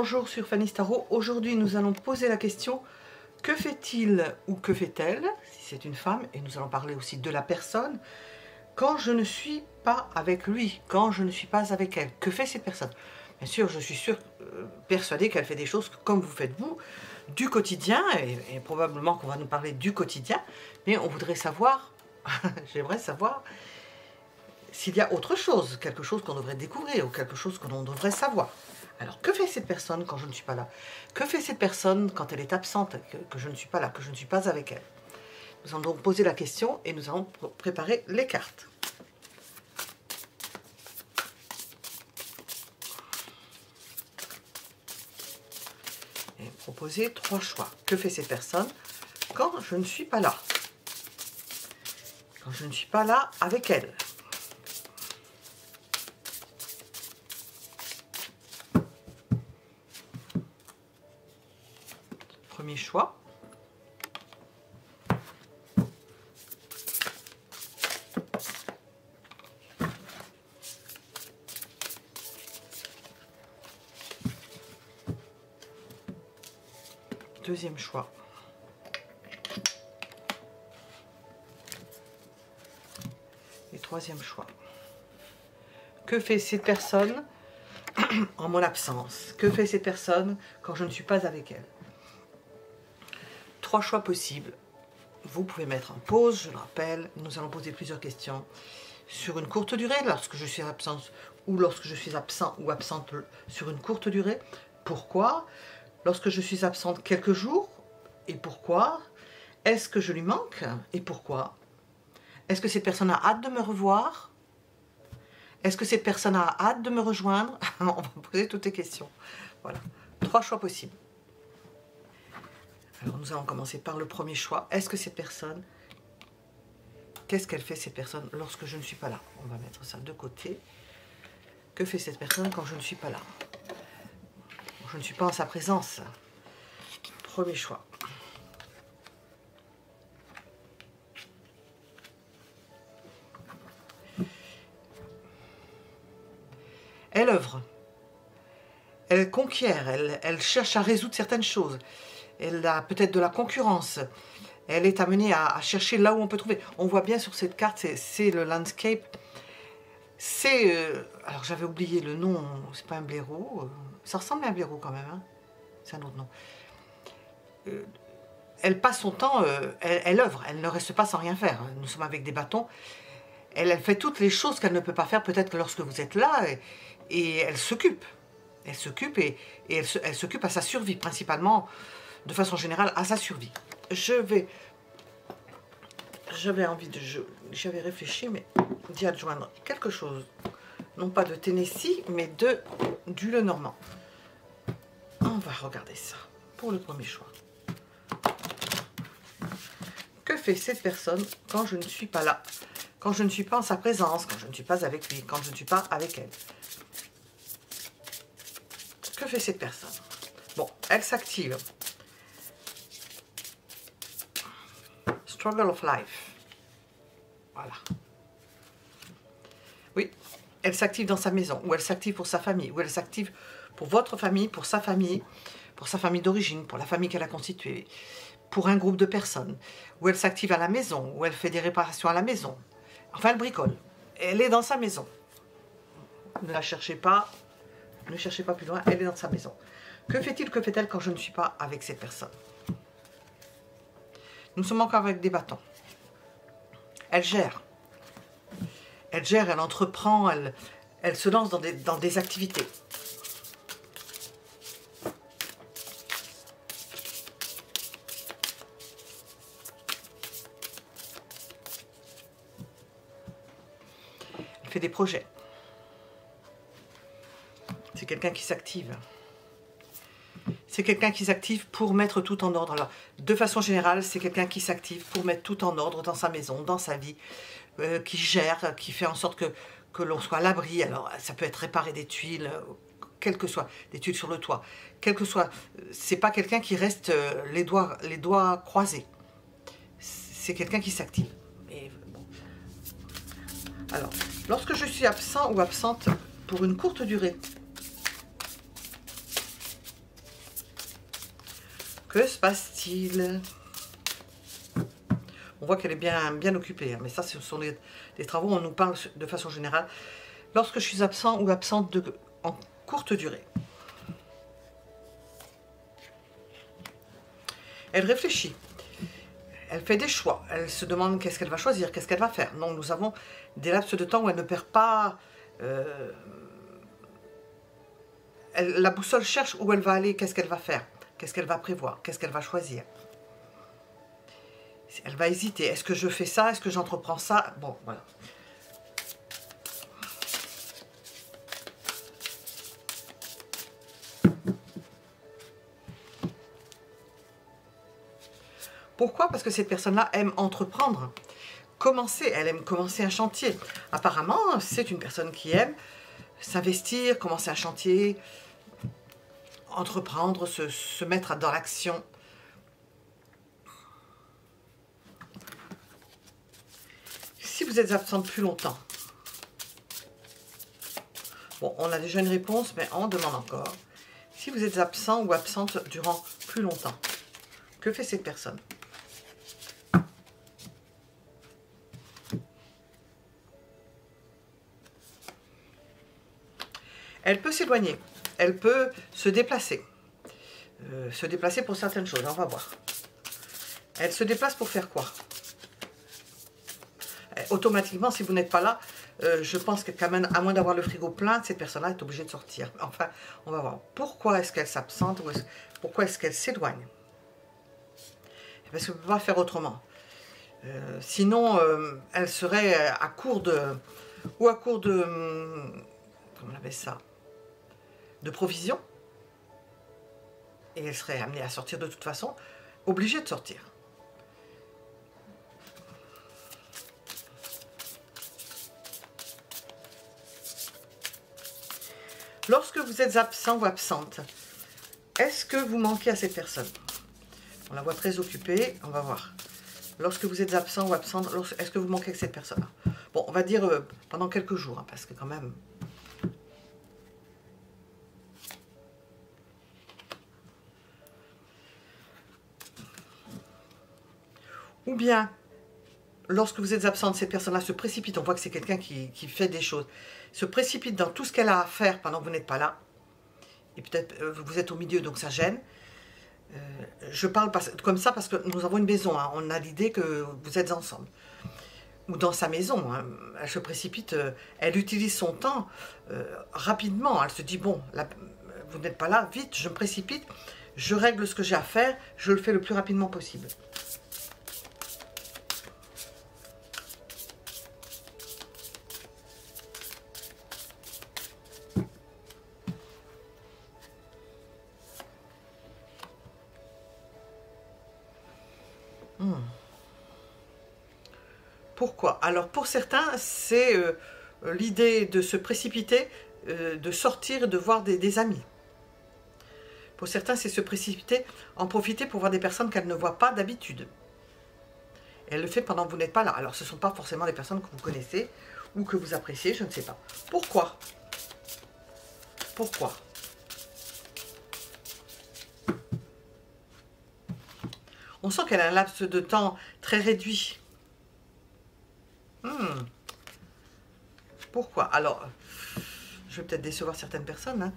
Bonjour sur Fanny Tarot. Aujourd'hui nous allons poser la question: que fait-il ou que fait-elle, si c'est une femme, et nous allons parler aussi de la personne, quand je ne suis pas avec lui, quand je ne suis pas avec elle? Que fait cette personne? Bien sûr, je suis persuadée qu'elle fait des choses comme vous faites vous, du quotidien, et probablement qu'on va nous parler du quotidien, mais on voudrait savoir, j'aimerais savoir s'il y a autre chose, quelque chose qu'on devrait découvrir ou quelque chose que l'on devrait savoir. Alors, que fait cette personne quand je ne suis pas là? Que fait cette personne quand elle est absente, que je ne suis pas là, que je ne suis pas avec elle? Nous allons donc poser la question et nous allons préparer les cartes. Et proposer 3 choix. Que fait cette personne quand je ne suis pas là? Quand je ne suis pas là avec elle. Premier choix. Deuxième choix. Et troisième choix. Que fait cette personne en mon absence? Que fait cette personne quand je ne suis pas avec elle? 3 choix possibles. Vous pouvez mettre en pause, je le rappelle. Nous allons poser plusieurs questions sur une courte durée, lorsque je suis absente ou lorsque je suis absent ou absente sur une courte durée. Pourquoi? Lorsque je suis absente quelques jours, et pourquoi? Est-ce que je lui manque, et pourquoi? Est-ce que cette personne a hâte de me revoir? Est-ce que cette personne a hâte de me rejoindre? On va poser toutes les questions. Voilà, 3 choix possibles. Alors nous allons commencer par le premier choix. Est-ce que cette personne, qu'est-ce qu'elle fait cette personne lorsque je ne suis pas là? On va mettre ça de côté. Que fait cette personne quand je ne suis pas là? Je ne suis pas en sa présence. Premier choix. Elle œuvre. Elle conquiert. Elle cherche à résoudre certaines choses. Elle a peut-être de la concurrence. Elle est amenée à chercher là où on peut trouver. On voit bien sur cette carte, c'est le landscape. C'est... alors j'avais oublié le nom, c'est pas un blaireau. Ça ressemble à un blaireau quand même. Hein, c'est un autre nom. Elle passe son temps, elle œuvre. Elle ne reste pas sans rien faire. Nous sommes avec des bâtons. Elle fait toutes les choses qu'elle ne peut pas faire peut-être que lorsque vous êtes là. Et elle s'occupe. Elle s'occupe et elle s'occupe à sa survie principalement. De façon générale, à sa survie. J'avais réfléchi, mais d'y adjoindre quelque chose. Non pas de Tennessee, mais du Lenormand. On va regarder ça pour le premier choix. Que fait cette personne quand je ne suis pas là? Quand je ne suis pas en sa présence, quand je ne suis pas avec lui, quand je ne suis pas avec elle? Que fait cette personne? Bon, elle s'active. Struggle of life. Voilà. Oui, elle s'active dans sa maison, ou elle s'active pour sa famille, ou elle s'active pour votre famille, pour sa famille d'origine, pour la famille qu'elle a constituée, pour un groupe de personnes, ou elle s'active à la maison, ou elle fait des réparations à la maison. Enfin, elle bricole. Elle est dans sa maison. Ne la cherchez pas, ne cherchez pas plus loin, elle est dans sa maison. Que fait-il, que fait-elle quand je ne suis pas avec cette personne? Nous sommes encore avec des bâtons. Elle gère. Elle gère, elle entreprend, elle se lance dans des activités. Elle fait des projets. C'est quelqu'un qui s'active. C'est quelqu'un qui s'active pour mettre tout en ordre. Alors, de façon générale, c'est quelqu'un qui s'active pour mettre tout en ordre dans sa maison, dans sa vie, qui gère, qui fait en sorte que l'on soit à l'abri. Alors, ça peut être réparer des tuiles, quel que soit, des tuiles sur le toit, quel que soit. C'est pas quelqu'un qui reste les doigts croisés. C'est quelqu'un qui s'active. Bon. Alors, lorsque je suis absent ou absente pour une courte durée, Que se passe-t-il? On voit qu'elle est bien occupée, hein, mais ça, ce sont des travaux, on nous parle de façon générale. Lorsque je suis absent ou absente en courte durée. Elle réfléchit. Elle fait des choix. Elle se demande qu'est-ce qu'elle va choisir, qu'est-ce qu'elle va faire. Donc nous avons des laps de temps où elle ne perd pas... la boussole cherche où elle va aller, qu'est-ce qu'elle va faire, qu'est-ce qu'elle va prévoir, qu'est-ce qu'elle va choisir. Elle va hésiter. Est-ce que je fais ça? Est-ce que j'entreprends ça? Bon, voilà. Pourquoi? Parce que cette personne-là aime entreprendre, commencer. Elle aime commencer un chantier. Apparemment, c'est une personne qui aime s'investir, commencer un chantier, entreprendre, se mettre dans l'action. Si vous êtes absent plus longtemps, bon, on a déjà une réponse, mais on demande encore. Si vous êtes absent ou absente durant plus longtemps, que fait cette personne? Elle peut s'éloigner, elle peut se déplacer. Pour certaines choses, on va voir. Elle se déplace pour faire quoi? Automatiquement, si vous n'êtes pas là, je pense que quand même, à moins d'avoir le frigo plein, cette personne-là est obligée de sortir. Enfin, on va voir. Pourquoi est-ce qu'elle s'absente? Pourquoi est-ce qu'elle s'éloigne? Parce qu'elle ne peut pas faire autrement. Sinon, elle serait à court de... Ou à court de... Comment on appelle ça? De provisions. Et elle serait amenée à sortir de toute façon, obligée de sortir. Lorsque vous êtes absent ou absente, est-ce que vous manquez à cette personne? On la voit très occupée, on va voir. Lorsque vous êtes absent ou absente, est-ce que vous manquez à cette personne? Bon, on va dire pendant quelques jours, hein, parce que quand même... Ou bien, lorsque vous êtes absente, cette personne-là se précipite, on voit que c'est quelqu'un qui fait des choses, se précipite dans tout ce qu'elle a à faire pendant que vous n'êtes pas là, et peut-être vous êtes au milieu, donc ça gêne. Je parle comme ça parce que nous avons une maison, hein, on a l'idée que vous êtes ensemble. Ou dans sa maison, hein, elle se précipite, elle utilise son temps rapidement, elle se dit, bon, là, vous n'êtes pas là, vite, je me précipite, je règle ce que j'ai à faire, je le fais le plus rapidement possible. Pourquoi? Alors pour certains, c'est l'idée de se précipiter, de sortir, de voir des amis. Pour certains, c'est se précipiter, en profiter pour voir des personnes qu'elle ne voit pas d'habitude. Elle le fait pendant que vous n'êtes pas là. Alors ce ne sont pas forcément des personnes que vous connaissez ou que vous appréciez, je ne sais pas. Pourquoi? Pourquoi? On sent qu'elle a un laps de temps très réduit. Pourquoi? Alors, je vais peut-être décevoir certaines personnes, hein,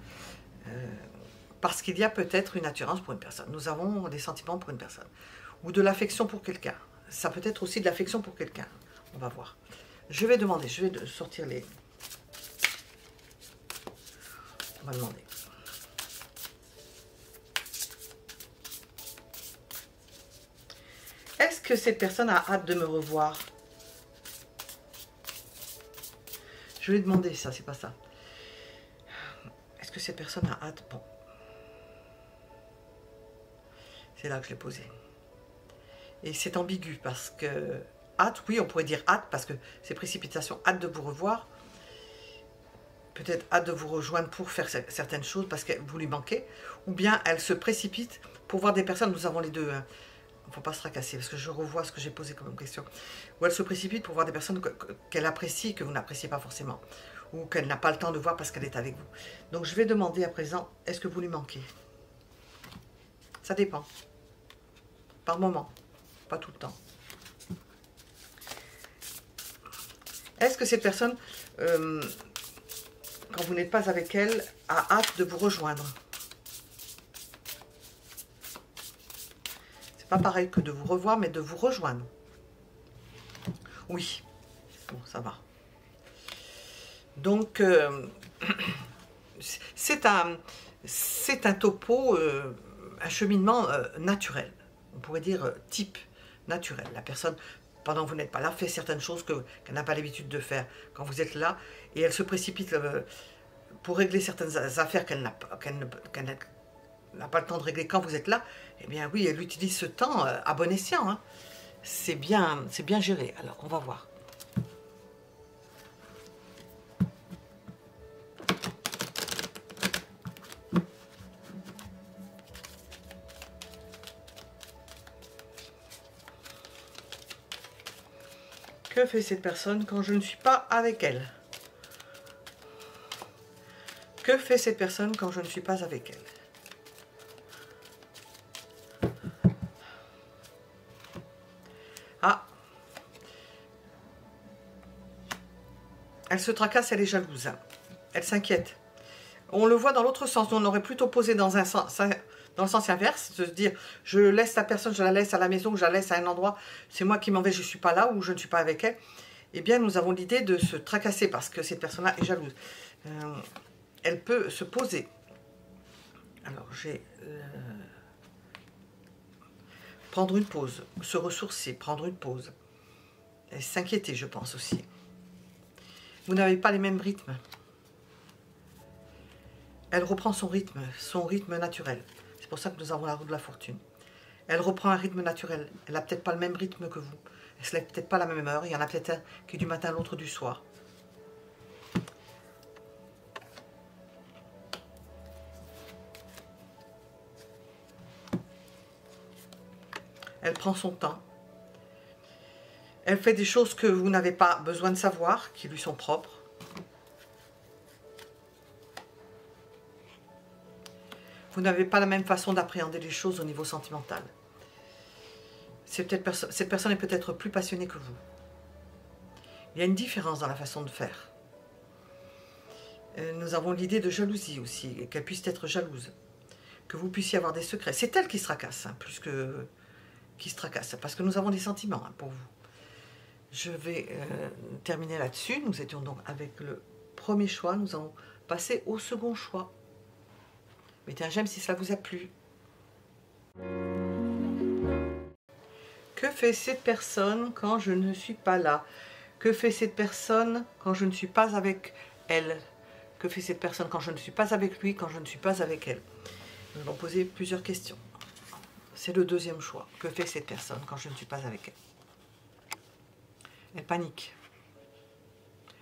parce qu'il y a peut-être une attirance pour une personne. Nous avons des sentiments pour une personne. Ou de l'affection pour quelqu'un. Ça peut être aussi de l'affection pour quelqu'un. On va voir. Je vais demander, je vais sortir les... On va demander. Est-ce que cette personne a hâte de me revoir? Je vais demander ça, c'est pas ça. Est-ce que cette personne a hâte? Bon. C'est là que je l'ai posé. Et c'est ambigu parce que... Hâte, oui, on pourrait dire hâte parce que c'est précipitation, hâte de vous revoir. Peut-être hâte de vous rejoindre pour faire certaines choses parce que vous lui manquez. Ou bien elle se précipite pour voir des personnes, nous avons les deux. Hein. Il ne faut pas se tracasser parce que je revois ce que j'ai posé comme question. Ou elle se précipite pour voir des personnes qu'elle apprécie, que vous n'appréciez pas forcément. Ou qu'elle n'a pas le temps de voir parce qu'elle est avec vous. Donc je vais demander à présent, est-ce que vous lui manquez? Ça dépend. par moment, pas tout le temps. Est-ce que cette personne, quand vous n'êtes pas avec elle, a hâte de vous rejoindre? C'est pas pareil que de vous revoir, mais de vous rejoindre. Oui, bon, ça va. Donc, c'est un topo, un cheminement naturel. On pourrait dire type naturel. La personne, pendant que vous n'êtes pas là, fait certaines choses qu'elle n'a pas l'habitude de faire quand vous êtes là. Et elle se précipite pour régler certaines affaires qu'elle n'a pas le temps de régler quand vous êtes là. Eh bien oui, elle utilise ce temps à bon escient. Hein. C'est bien géré. Alors, on va voir. Que fait cette personne quand je ne suis pas avec elle? Que fait cette personne quand je ne suis pas avec elle? Ah, elle se tracasse, elle est jalouse. Elle s'inquiète. On le voit dans l'autre sens. On aurait plutôt posé dans le sens inverse, de se dire je laisse la personne, je la laisse à la maison, je la laisse à un endroit, c'est moi qui m'en vais, je ne suis pas là ou je ne suis pas avec elle. Eh bien, nous avons l'idée de se tracasser parce que cette personne-là est jalouse. Elle peut se poser. Alors, j'ai... prendre une pause, se ressourcer, prendre une pause. Et s'inquiéter, je pense aussi. Vous n'avez pas les mêmes rythmes. Elle reprend son rythme naturel. C'est pour ça que nous avons la roue de la fortune. Elle reprend un rythme naturel. Elle n'a peut-être pas le même rythme que vous. Elle ne se lève peut-être pas à la même heure. Il y en a peut-être un qui est du matin, l'autre du soir. Elle prend son temps. Elle fait des choses que vous n'avez pas besoin de savoir, qui lui sont propres. Vous n'avez pas la même façon d'appréhender les choses au niveau sentimental. Cette personne est peut-être plus passionnée que vous. Il y a une différence dans la façon de faire. Nous avons l'idée de jalousie aussi, qu'elle puisse être jalouse. Que vous puissiez avoir des secrets. C'est elle qui se tracasse, hein, plus que qui se tracasse, parce que nous avons des sentiments hein, pour vous. Je vais terminer là-dessus. Nous étions donc avec le premier choix. Nous allons passer au second choix. Mettez un j'aime si cela vous a plu. Que fait cette personne quand je ne suis pas là? Que fait cette personne quand je ne suis pas avec elle? Que fait cette personne quand je ne suis pas avec lui, quand je ne suis pas avec elle? Nous allons poser plusieurs questions. C'est le deuxième choix. Que fait cette personne quand je ne suis pas avec elle? Elle panique.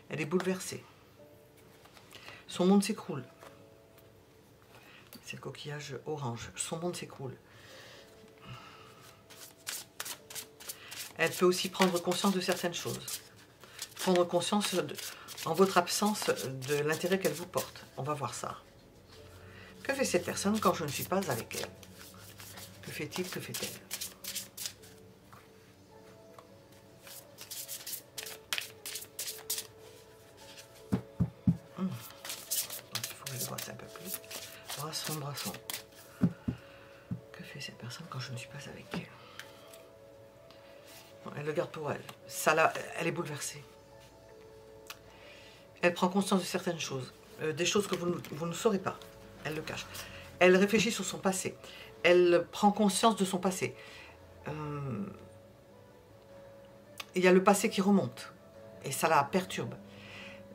Elle est bouleversée. Son monde s'écroule. C'est le coquillage orange. Son monde s'écroule. Elle peut aussi prendre conscience de certaines choses. Prendre conscience, en votre absence, de l'intérêt qu'elle vous porte. On va voir ça. Que fait cette personne quand je ne suis pas avec elle? Que fait-il? Que fait-elle? Il faudrait le brasser un peu plus. Brassons, brassons. Que fait cette personne quand je ne suis pas avec elle? Elle le garde pour elle. Elle est bouleversée. Elle prend conscience de certaines choses. Des choses que vous ne saurez pas. Elle le cache. Elle réfléchit sur son passé. Elle prend conscience de son passé. Il y a le passé qui remonte. Et ça la perturbe.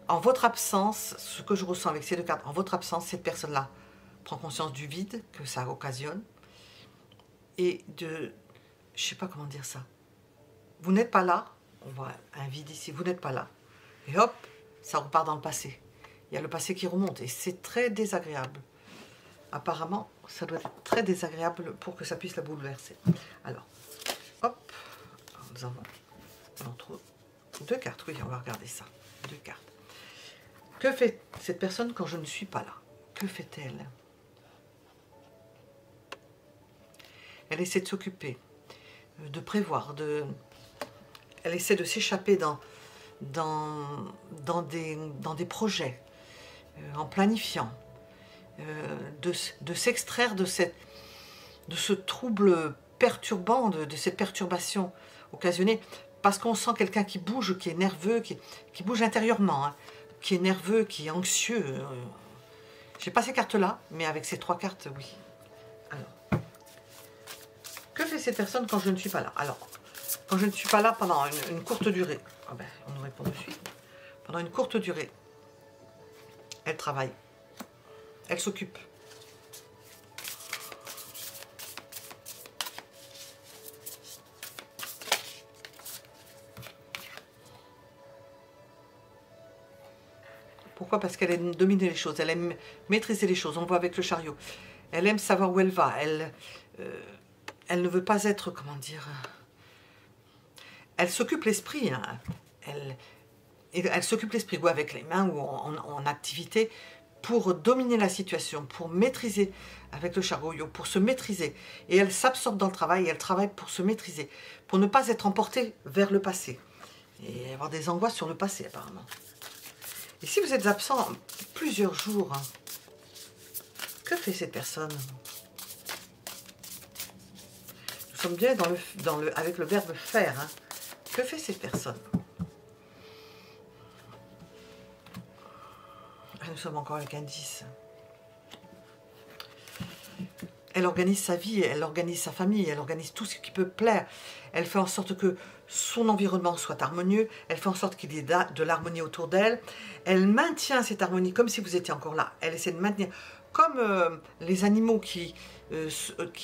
En votre absence, ce que je ressens avec ces deux cartes, en votre absence, cette personne-là prend conscience du vide que ça occasionne. Et de... Je ne sais pas comment dire ça. Vous n'êtes pas là. On voit un vide ici. Vous n'êtes pas là. Et hop, ça repart dans le passé. Il y a le passé qui remonte. Et c'est très désagréable. Apparemment, ça doit être très désagréable pour que ça puisse la bouleverser. Alors, hop, nous avons entre deux cartes. Oui, on va regarder ça. Deux cartes. Que fait cette personne quand je ne suis pas là? Que fait-elle? Elle essaie de s'occuper. de prévoir, elle essaie de s'échapper dans des projets, en planifiant, de s'extraire de ce trouble perturbant, de cette perturbation occasionnée, parce qu'on sent quelqu'un qui bouge, qui est nerveux, qui bouge intérieurement, hein, qui est nerveux, qui est anxieux. J'ai pas ces cartes-là, mais avec ces 3 cartes, oui. Alors, que fait cette personne quand je ne suis pas là? Alors, quand je ne suis pas là pendant une courte durée, ah ben, on nous répond de suite. Pendant une courte durée, elle travaille, elle s'occupe. Pourquoi? Parce qu'elle aime dominer les choses, elle aime maîtriser les choses. On voit avec le chariot. Elle aime savoir où elle va. Elle ne veut pas être, comment dire... Elle s'occupe l'esprit. Hein. Elle s'occupe l'esprit, ou avec les mains, ou en activité, pour dominer la situation, pour maîtriser avec le chariot, pour se maîtriser. Et elle s'absorbe dans le travail, et elle travaille pour se maîtriser, pour ne pas être emportée vers le passé. Et avoir des angoisses sur le passé, apparemment. Et si vous êtes absent plusieurs jours, hein, que fait cette personne? Nous sommes bien avec le verbe faire. Hein. Que fait cette personne? Nous sommes encore avec un 10. Elle organise sa vie, elle organise sa famille, elle organise tout ce qui peut plaire. Elle fait en sorte que son environnement soit harmonieux, elle fait en sorte qu'il y ait de l'harmonie autour d'elle. Elle maintient cette harmonie comme si vous étiez encore là. Elle essaie de maintenir, comme les animaux qui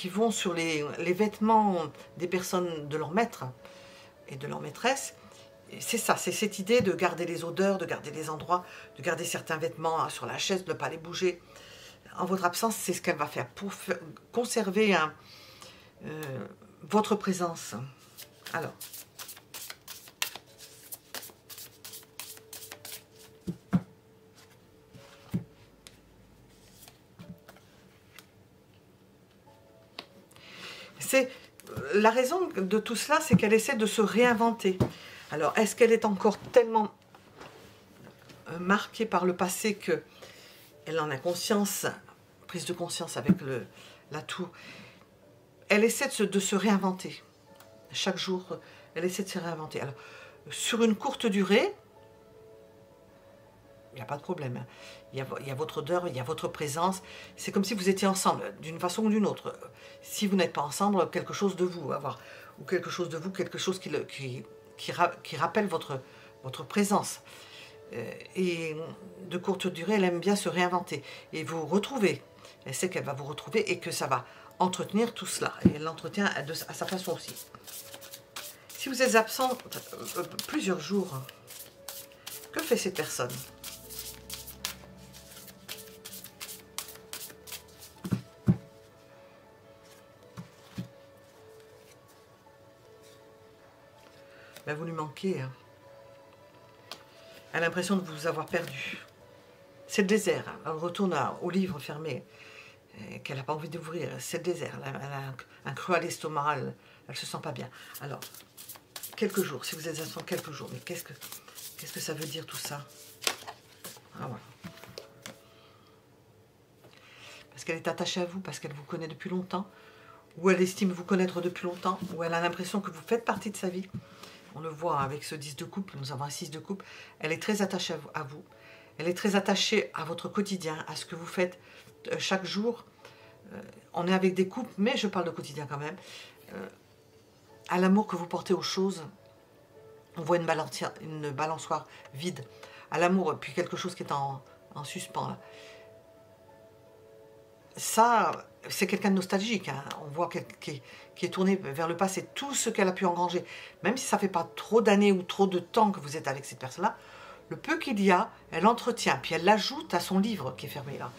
vont sur les vêtements des personnes, de leur maître et de leur maîtresse. C'est ça, c'est cette idée de garder les odeurs, de garder les endroits, de garder certains vêtements sur la chaise, de ne pas les bouger. En votre absence, c'est ce qu'elle va faire pour conserver votre présence. Alors, la raison de tout cela, c'est qu'elle essaie de se réinventer. Alors, est-ce qu'elle est encore tellement marquée par le passé qu'elle en a conscience, prise de conscience avec la tour? Elle essaie de se réinventer. Chaque jour, elle essaie de se réinventer. Alors, sur une courte durée, il n'y a pas de problème. Il y a votre odeur, il y a votre présence. C'est comme si vous étiez ensemble, d'une façon ou d'une autre. Si vous n'êtes pas ensemble, quelque chose de vous, ou quelque chose de vous, quelque chose qui rappelle votre présence. Et de courte durée, elle aime bien se réinventer et vous retrouver. Elle sait qu'elle va vous retrouver et que ça va entretenir tout cela. Et elle l'entretient à sa façon aussi. Si vous êtes absent plusieurs jours, que fait cette personne? Ben, vous lui manquez. Hein. Elle a l'impression de vous avoir perdu. C'est le désert. Hein. Elle retourne au livre fermé qu'elle n'a pas envie d'ouvrir. C'est le désert. Elle a un creux à l'estomac. Elle ne se sent pas bien. Alors, quelques jours. Si vous êtes absent quelques jours. Mais qu'est-ce que ça veut dire tout ça? Ah, voilà. Parce qu'elle est attachée à vous, parce qu'elle vous connaît depuis longtemps, ou elle estime vous connaître depuis longtemps, ou elle a l'impression que vous faites partie de sa vie. On le voit avec ce 10 de coupe, nous avons un 6 de coupe. Elle est très attachée à vous. Elle est très attachée à votre quotidien, à ce que vous faites chaque jour. On est avec des coupes, mais je parle de quotidien quand même. À l'amour que vous portez aux choses. On voit une balançoire vide. À l'amour, puis quelque chose qui est en suspens. Là. Ça, c'est quelqu'un de nostalgique. Hein. On voit qui est tourné vers le passé. Tout ce qu'elle a pu engranger. Même si ça ne fait pas trop d'années ou trop de temps que vous êtes avec cette personne-là, le peu qu'il y a, elle entretient. Puis elle l'ajoute à son livre qui est fermé là.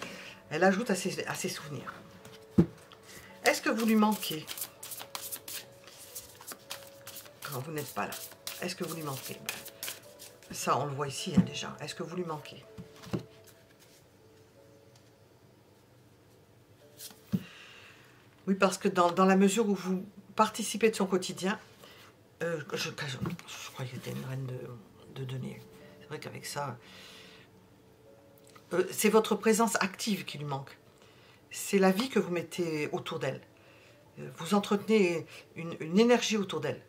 Elle ajoute à ses souvenirs. Est-ce que vous lui manquez quand vous n'êtes pas là? Est-ce que vous lui manquez? Ça, on le voit ici hein, déjà. Est-ce que vous lui manquez? Oui, parce que dans la mesure où vous participez de son quotidien. Je crois qu'il était une reine de denier. C'est vrai qu'avec ça, c'est votre présence active qui lui manque. C'est la vie que vous mettez autour d'elle. Vous entretenez une énergie autour d'elle.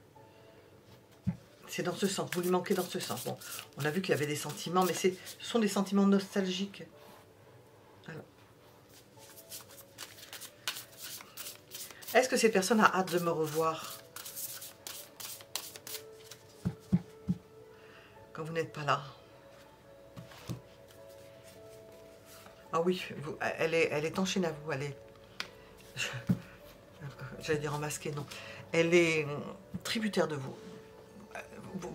C'est dans ce sens, vous lui manquez dans ce sens. Bon, on a vu qu'il y avait des sentiments, mais ce sont des sentiments nostalgiques. Alors. Est-ce que cette personne a hâte de me revoir quand vous n'êtes pas là? Ah oui, elle est enchaînée à vous, elle est... J'allais dire enmasquée, non. Elle est tributaire de vous.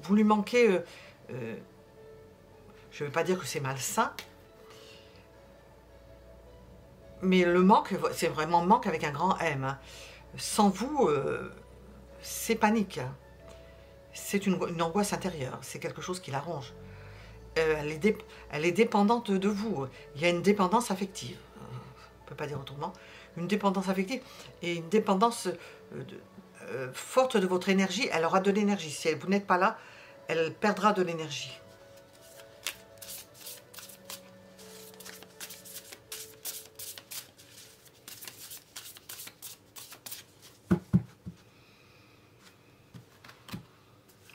Vous lui manquez... je ne veux pas dire que c'est malsain, mais le manque, c'est vraiment manque avec un grand M. Hein. Sans vous, c'est panique. C'est une angoisse intérieure, c'est quelque chose qui l'arrange. Elle est dépendante de vous. Il y a une dépendance affective. On ne peut pas dire autrement. Une dépendance affective et une dépendance forte de votre énergie. Elle aura de l'énergie. Si vous n'êtes pas là, elle perdra de l'énergie.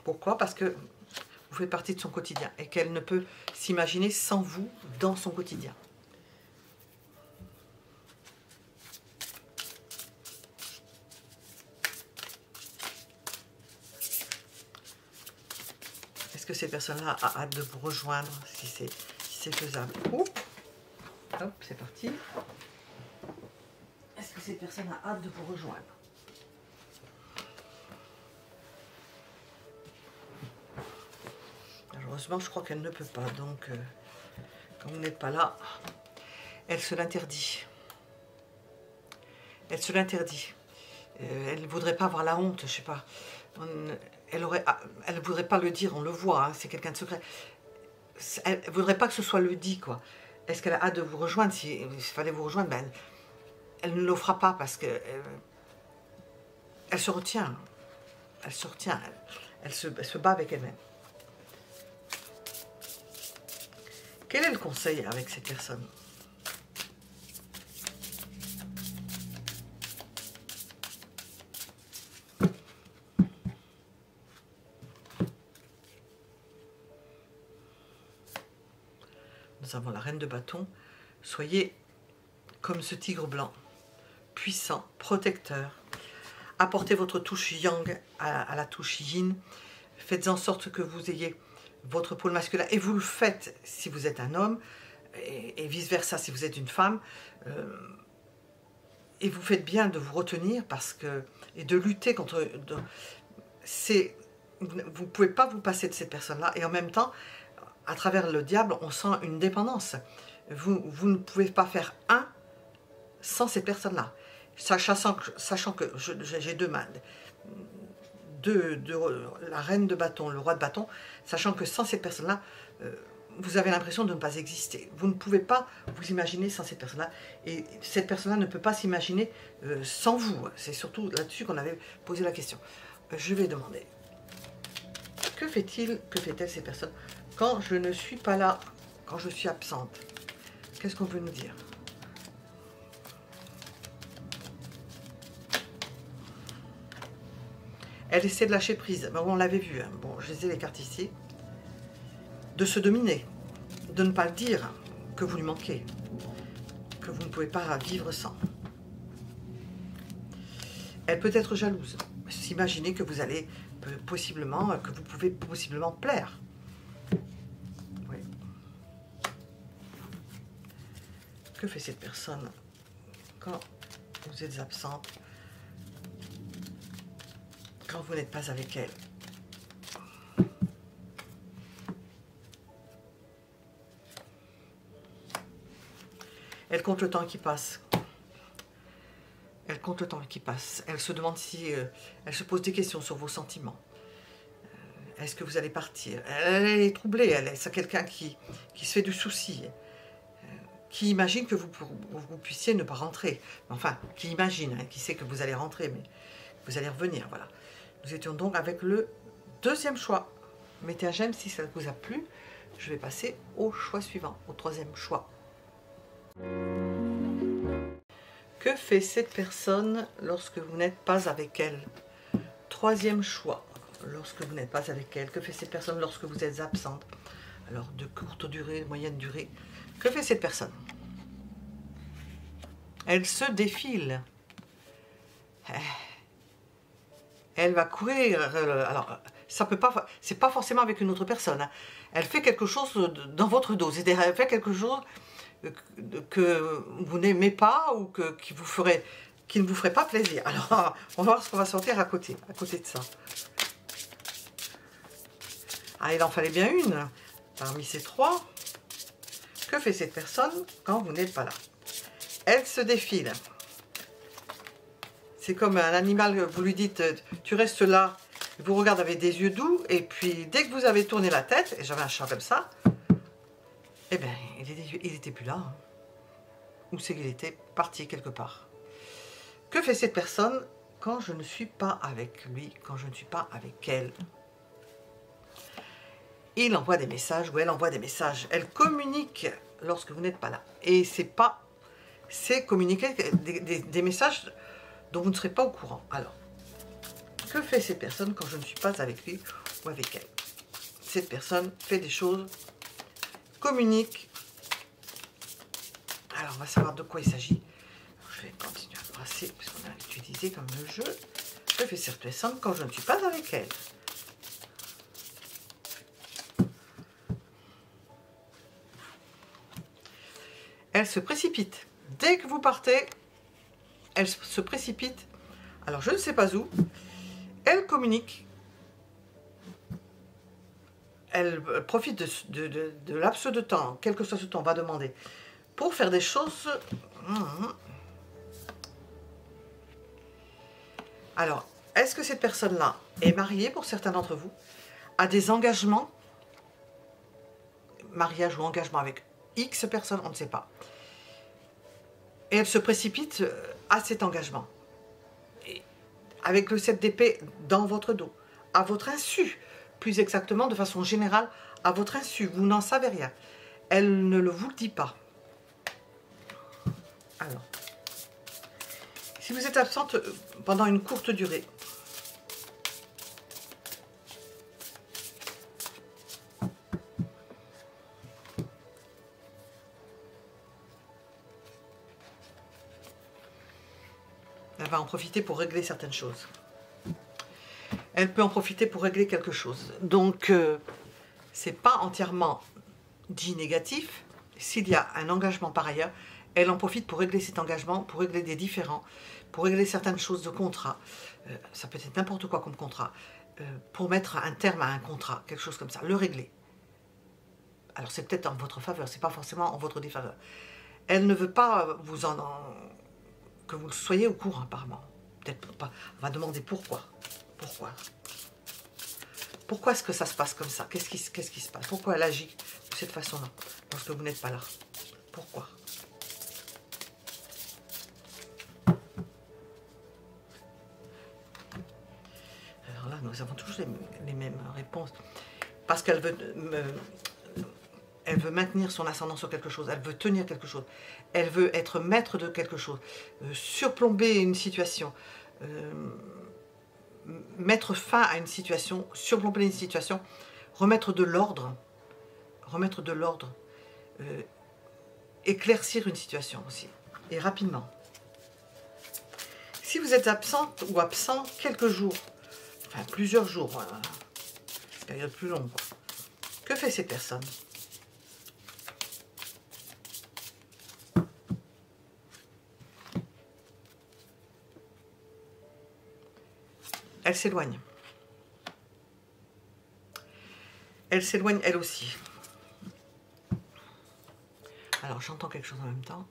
Pourquoi? Parce que vous faites partie de son quotidien et qu'elle ne peut s'imaginer sans vous dans son quotidien. Est-ce que ces personnes-là a hâte de vous rejoindre, si c'est faisable? Hop, c'est parti. Est-ce que ces personnes a hâte de vous rejoindre? Malheureusement, je crois qu'elle ne peut pas. Donc, quand vous n'êtes pas là, elle se l'interdit. Elle se l'interdit. Elle ne voudrait pas avoir la honte, je ne sais pas. Elle ne voudrait pas le dire, on le voit, hein, c'est quelqu'un de secret. Elle ne voudrait pas que ce soit le dit, quoi. Est-ce qu'elle a hâte de vous rejoindre? S'il fallait vous rejoindre, ben, elle ne le fera pas parce que elle se retient. Elle se retient. Elle se bat avec elle-même. Quel est le conseil avec cette personne? Nous avons la reine de bâton. Soyez comme ce tigre blanc, puissant, protecteur. Apportez votre touche yang à la touche yin. Faites en sorte que vous ayez votre pôle masculin. Et vous le faites si vous êtes un homme, et vice-versa si vous êtes une femme. Et vous faites bien de vous retenir parce que, et de lutter contre... vous ne pouvez pas vous passer de cette personne-là. Et en même temps, à travers le diable, on sent une dépendance. Vous ne pouvez pas faire un sans cette personne-là. Sachant que j'ai deux mains, la reine de bâton, le roi de bâton, sachant que sans cette personne-là, vous avez l'impression de ne pas exister. Vous ne pouvez pas vous imaginer sans cette personne-là. Et cette personne-là ne peut pas s'imaginer sans vous. C'est surtout là-dessus qu'on avait posé la question. Je vais demander, que fait-il, que fait-elle ces personnes quand je ne suis pas là, quand je suis absente? Qu'est-ce qu'on peut nous dire? Elle essaie de lâcher prise. Bon, on l'avait vu. Hein. Bon, je les ai les cartes ici. De se dominer. De ne pas le dire que vous lui manquez. Que vous ne pouvez pas vivre sans. Elle peut être jalouse. S'imaginer que vous allez possiblement, que vous pouvez possiblement plaire. Oui. Que fait cette personne quand vous êtes absente? Quand vous n'êtes pas avec elle? Elle compte le temps qui passe. Elle compte le temps qui passe. Elle se demande si... elle se pose des questions sur vos sentiments. Est-ce que vous allez partir? Elle est troublée. C'est quelqu'un qui se fait du souci. Qui imagine que vous puissiez ne pas rentrer. Enfin, qui imagine, hein, qui sait que vous allez rentrer, mais Vous allez revenir, voilà. Nous étions donc avec le deuxième choix. Mettez un j'aime si ça vous a plu. Je vais passer au choix suivant, au troisième choix. Que fait cette personne lorsque vous n'êtes pas avec elle? Troisième choix, lorsque vous n'êtes pas avec elle. Que fait cette personne lorsque vous êtes absente? Alors, de courte durée, de moyenne durée. Que fait cette personne? Elle se défile. Elle va courir. Alors, ça peut pas. C'est pas forcément avec une autre personne. Hein. Elle fait quelque chose dans votre dos. C'est-à-dire, elle fait quelque chose que vous n'aimez pas ou qui ne vous ferait pas plaisir. Alors, on va voir ce qu'on va sortir à côté de ça. Ah, il en fallait bien une parmi ces trois. Que fait cette personne quand vous n'êtes pas là? Elle se défile. C'est comme un animal, vous lui dites, tu restes là, il vous regarde avec des yeux doux, et puis dès que vous avez tourné la tête, et j'avais un chat comme ça, eh bien, il était plus là. Hein. Ou c'est qu'il était parti quelque part. Que fait cette personne quand je ne suis pas avec lui, quand je ne suis pas avec elle? Il envoie des messages ou elle envoie des messages. Elle communique lorsque vous n'êtes pas là. Et c'est communiquer des messages dont vous ne serez pas au courant. Alors, que fait cette personne quand je ne suis pas avec lui ou avec elle? Cette personne fait des choses, communique. Alors, on va savoir de quoi il s'agit. Je vais continuer à brasser, parce qu'on a utilisé comme le jeu. Que fait cette personne quand je ne suis pas avec elle? Elle se précipite. Dès que vous partez, elle se précipite. Alors, je ne sais pas où. Elle communique. Elle profite de laps de temps, quel que soit ce temps, on va demander, pour faire des choses. Alors, est-ce que cette personne-là est mariée pour certains d'entre vous, a des engagements, mariage ou engagement avec X personnes, on ne sait pas. Et elle se précipite à cet engagement. Et avec le 7 d'épée dans votre dos, à votre insu, plus exactement, de façon générale, à votre insu, vous n'en savez rien. Elle ne vous le dit pas. Alors, si vous êtes absente pendant une courte durée, elle va en profiter pour régler certaines choses. Elle peut en profiter pour régler quelque chose. Donc, c'est pas entièrement dit négatif. S'il y a un engagement par ailleurs, elle en profite pour régler cet engagement, pour régler des différends, pour régler certaines choses de contrat. Ça peut être n'importe quoi comme contrat. Pour mettre un terme à un contrat, quelque chose comme ça. Le régler. Alors, c'est peut-être en votre faveur, c'est pas forcément en votre défaveur. Elle ne veut pas que vous soyez au courant, apparemment. Peut-être pas. On va demander pourquoi. Pourquoi? Pourquoi est-ce que ça se passe comme ça? Qu'est-ce qui se passe? Pourquoi elle agit de cette façon-là, lorsque vous n'êtes pas là? Pourquoi? Alors là, nous avons toujours les mêmes réponses. Parce qu'elle veut maintenir son ascendant sur quelque chose, elle veut tenir quelque chose, elle veut être maître de quelque chose, surplomber une situation, mettre fin à une situation, surplomber une situation, remettre de l'ordre, éclaircir une situation aussi, et rapidement. Si vous êtes absente ou absent quelques jours, enfin plusieurs jours, hein, une période plus longue, quoi. Que fait cette personne? Elle s'éloigne. Elle s'éloigne elle aussi. Alors j'entends quelque chose en même temps.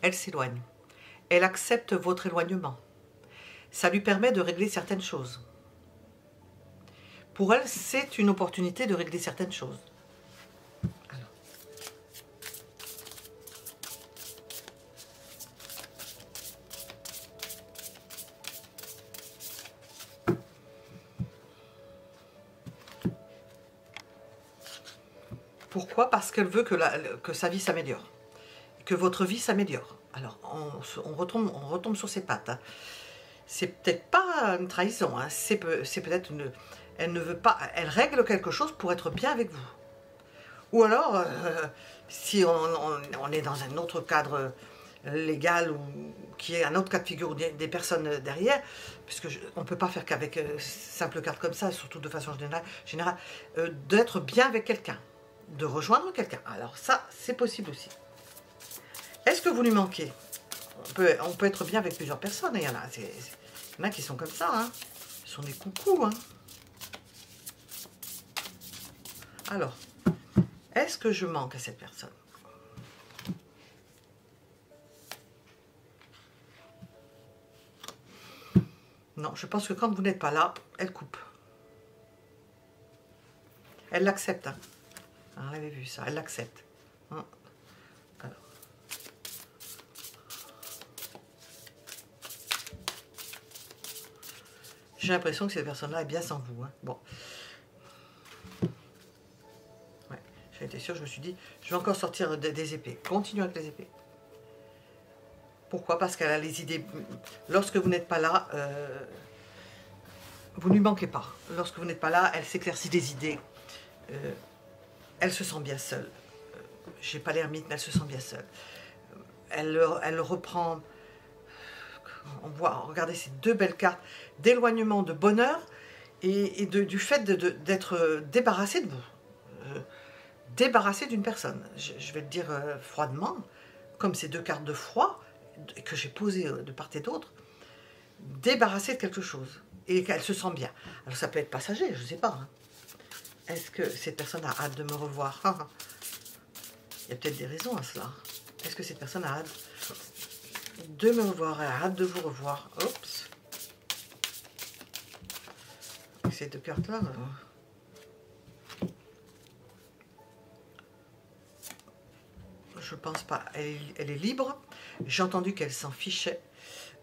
Elle s'éloigne. Elle accepte votre éloignement. Ça lui permet de régler certaines choses. Pour elle, c'est une opportunité de régler certaines choses. Alors. Pourquoi? Parce qu'elle veut que sa vie s'améliore, que votre vie s'améliore. Alors, on retombe sur ses pattes. Hein. C'est peut-être pas une trahison, hein. C'est peut-être une... Elle ne veut pas... Elle règle quelque chose pour être bien avec vous. Ou alors, si on est dans un autre cadre légal ou qui est un autre cas de figure des personnes derrière, puisque on ne peut pas faire qu'avec simple carte comme ça, surtout de façon générale, d'être bien avec quelqu'un, de rejoindre quelqu'un. Alors ça, c'est possible aussi. Est-ce que vous lui manquez? On peut être bien avec plusieurs personnes, il y en a qui sont comme ça, hein. Ce sont des coucous, hein. Alors, est-ce que je manque à cette personne? Non, je pense que quand vous n'êtes pas là, elle coupe. Elle l'accepte. Hein. On avait vu ça, elle l'accepte. Hein. Alors. J'ai l'impression que cette personne-là est bien sans vous. Hein. Bon. Ouais, j'ai été sûre, je me suis dit, je vais encore sortir des épées. Continue avec les épées. Pourquoi? Parce qu'elle a les idées. Lorsque vous n'êtes pas là, vous ne lui manquez pas. Lorsque vous n'êtes pas là, elle s'éclaircit des idées. Elle se sent bien seule. J'ai pas l'ermite, mais elle se sent bien seule. Elle reprend. On voit, regardez ces deux belles cartes d'éloignement, de bonheur et du fait d'être débarrassé de vous. Débarrassé d'une personne. Je vais le dire froidement, comme ces deux cartes de froid que j'ai posées de part et d'autre, débarrassée de quelque chose et qu'elle se sent bien. Alors ça peut être passager, je ne sais pas. Hein. Est-ce que cette personne a hâte de me revoir? Il y a peut-être des raisons à cela. Est-ce que cette personne a hâte de me revoir? Elle a hâte de vous revoir. Oups. Ces deux cartes-là... je pense pas. Elle est libre. J'ai entendu qu'elle s'en fichait.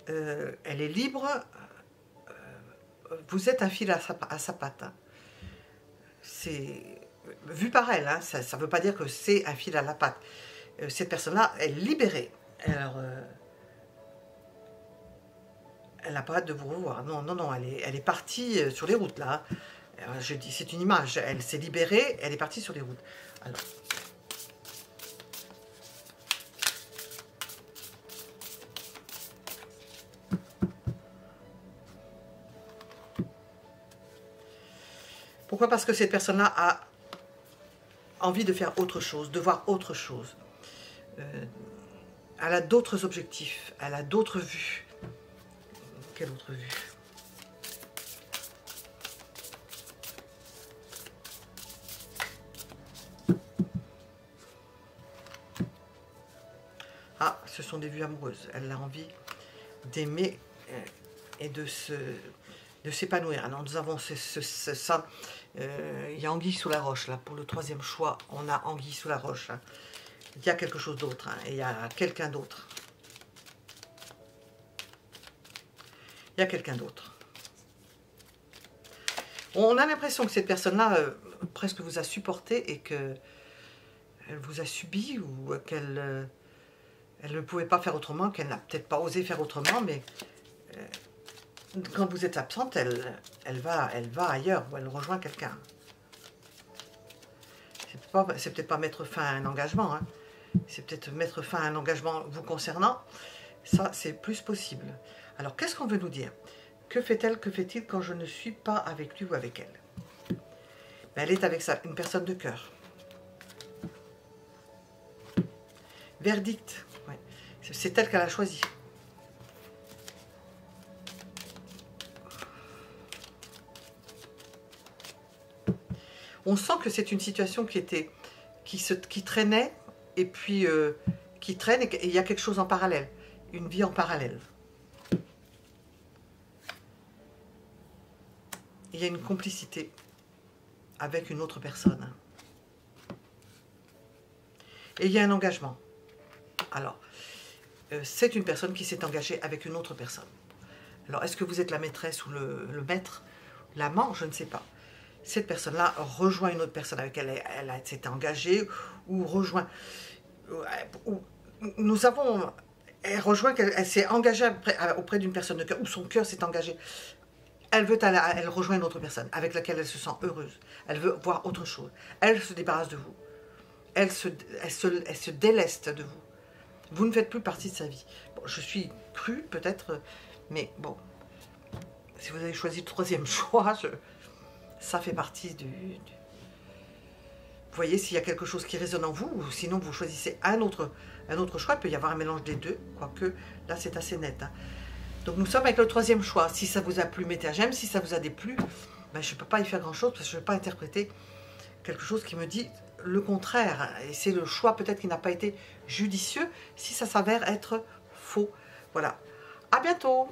Elle est libre. Vous êtes un fil à sa patte. Hein. C'est vu par elle. Hein, ça ne veut pas dire que c'est un fil à la patte. Cette personne-là, elle est libérée. Alors, elle n'a pas hâte de vous revoir. Non, non, non. Elle est partie sur les routes là. Je dis, c'est une image. Elle s'est libérée. Elle est partie sur les routes. Alors. Pourquoi? Parce que cette personne-là a envie de faire autre chose, de voir autre chose. Elle a d'autres objectifs, elle a d'autres vues. Quelle autre vue? Ah, ce sont des vues amoureuses. Elle a envie d'aimer et de s'épanouir. Alors nous avons ça. Il y a anguille sous la roche là. Pour le troisième choix, on a anguille sous la roche. Hein. Il y a quelque chose d'autre. Hein, et il y a quelqu'un d'autre. Il y a quelqu'un d'autre. On a l'impression que cette personne-là presque vous a supporté et que elle vous a subi ou qu'elle elle ne pouvait pas faire autrement, qu'elle n'a peut-être pas osé faire autrement, mais quand vous êtes absente, elle va ailleurs ou elle rejoint quelqu'un. C'est peut-être pas mettre fin à un engagement, hein. C'est peut-être mettre fin à un engagement vous concernant. Ça, c'est plus possible. Alors, qu'est-ce qu'on veut nous dire? Que fait-elle, que fait-il quand je ne suis pas avec lui ou avec elle? Ben, elle est avec une personne de cœur. Verdict. Ouais. C'est elle qu'elle a choisi. On sent que c'est une situation qui traînait, et puis qui traîne, et il y a quelque chose en parallèle, une vie en parallèle. Il y a une complicité avec une autre personne. Et il y a un engagement. Alors, c'est une personne qui s'est engagée avec une autre personne. Alors, est-ce que vous êtes la maîtresse ou le maître? L'amant, je ne sais pas. cette personne-là rejoint une autre personne avec laquelle elle s'est engagée, ou rejoint... Nous avons... Elle rejoint, elle s'est engagée auprès d'une personne de cœur, ou son cœur s'est engagé. Elle rejoint une autre personne avec laquelle elle se sent heureuse. Elle veut voir autre chose. Elle se débarrasse de vous. Elle se déleste de vous. Vous ne faites plus partie de sa vie. Bon, je suis crue peut-être, mais bon, si vous avez choisi le troisième choix, ça fait partie du... Vous voyez, s'il y a quelque chose qui résonne en vous, ou sinon vous choisissez un autre choix, il peut y avoir un mélange des deux, quoique là c'est assez net. Hein. Donc nous sommes avec le troisième choix. Si ça vous a plu, mettez un j'aime. Si ça vous a déplu, ben, je ne peux pas y faire grand-chose parce que je ne vais pas interpréter quelque chose qui me dit le contraire. Et c'est le choix peut-être qui n'a pas été judicieux si ça s'avère être faux. Voilà. À bientôt.